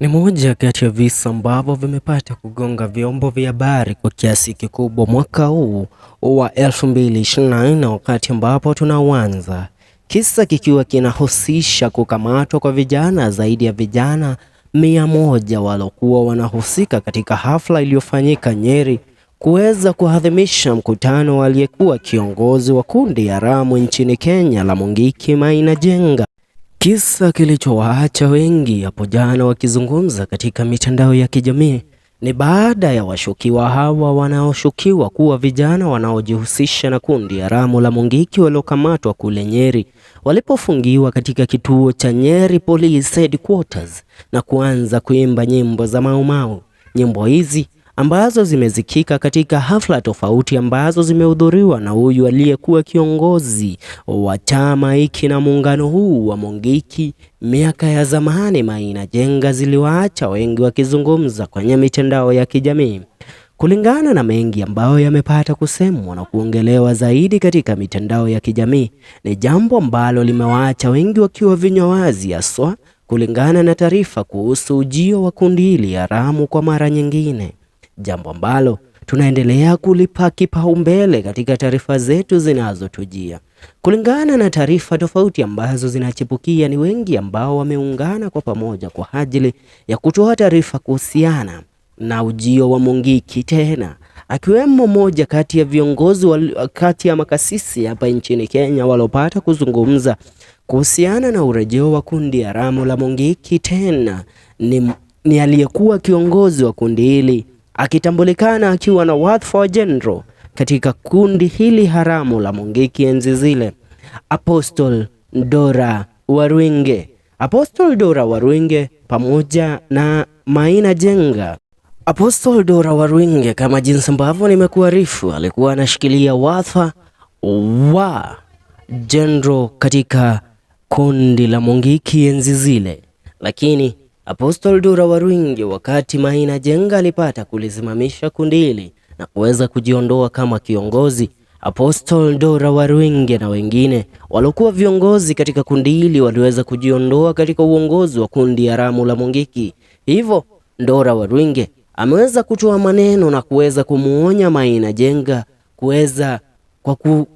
Ni moja kati ya visa ambavyo vimepata kugonga vyombo vya habari kwa kiasi kikubwa mwaka huu wa 2024, wakati ambapo tunaanza. Kisa kikiwa kinahusisha kukamatwa kwa vijana zaidi ya vijana 100 walokuwa wanahusika katika hafla iliyofanyika Nyeri kuweza kuadhimisha mkutano wa aliyekuwa kiongozi wa kundi haramu nchini Kenya la Mungiki Maina Jenga. Kisa kilichowaacha wengi hapo jana wakizungumza katika mitandao ya kijamii ni baada ya washukiwa hawa wanaoshukiwa kuwa vijana wanaojihusisha na kundi haramu la Mungiki waliokamatwa kule Nyeri walipofungiwa katika kituo cha Nyeri Police Headquarters na kuanza kuimba nyimbo za Mau Mau. Nyimbo hizi ambazo zimezikika katika hafla tofauti ambazo zimehudhuriwa na huyu aliyekuwa kiongozi wa chama hiki na muungano huu wa Mungiki miaka ya zamani Maina Jenga, ziliwaacha wengi wakizungumza kwenye mitandao ya kijamii. Kulingana na mengi ambayo yamepata kusemwa na kuongelewa zaidi katika mitandao ya kijamii, ni jambo ambalo limewaacha wengi wakiwa vinywa wazi, haswa kulingana na taarifa kuhusu ujio wa kundi hili haramu kwa mara nyingine, jambo ambalo tunaendelea kulipa kipaumbele katika taarifa zetu zinazotujia. Kulingana na taarifa tofauti ambazo zinachipukia, ni wengi ambao wameungana kwa pamoja kwa ajili ya kutoa taarifa kuhusiana na ujio wa Mungiki tena, akiwemo moja kati ya viongozi kati ya makasisi hapa nchini Kenya walopata kuzungumza kuhusiana na urejeo wa kundi haramu la Mungiki tena. Ni aliyekuwa kiongozi wa kundi hili akitambulikana akiwa na wadhifa wa general katika kundi hili haramu la Mungiki enzi zile, Apostle Dora Waruinge. Apostle Dora Waruinge pamoja na Maina Jenga. Apostle Dora Waruinge, kama jinsi ambavyo nimekuarifu, alikuwa anashikilia wadhifa wa general katika kundi la Mungiki enzi zile, lakini Apostle Dora Waruinge, wakati Maina Jenga alipata kulisimamisha kundi hili na kuweza kujiondoa kama kiongozi, Apostle Dora Waruinge na wengine waliokuwa viongozi katika kundi hili waliweza kujiondoa katika uongozi wa kundi haramu la Mungiki. Hivyo Dora Waruinge ameweza kutoa maneno na kuweza kumuonya Maina Jenga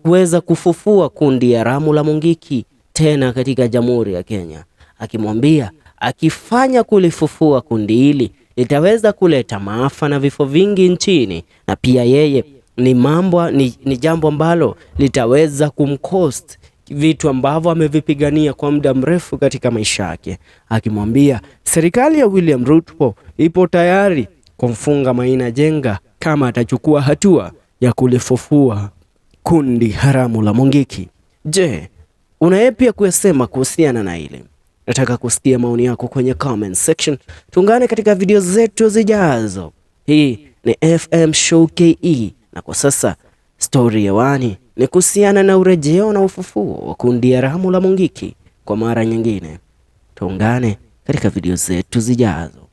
kuweza kufufua kundi haramu la Mungiki tena katika Jamhuri ya Kenya, akimwambia akifanya kulifufua kundi hili litaweza kuleta maafa na vifo vingi nchini, na pia yeye ni jambo ambalo litaweza kumcost vitu ambavyo amevipigania kwa muda mrefu katika maisha yake, akimwambia serikali ya William Ruto ipo tayari kumfunga Maina Jenga kama atachukua hatua ya kulifufua kundi haramu la Mungiki. Je, unaepia kuyasema kuhusiana na hili? Nataka kusikia maoni yako kwenye comment section. Tuungane katika video zetu zijazo. Hii ni FM Show KE, na kwa sasa story hewani ni kuhusiana na urejeo na ufufuo wa kundi haramu la Mungiki kwa mara nyingine. Tuungane katika video zetu zijazo.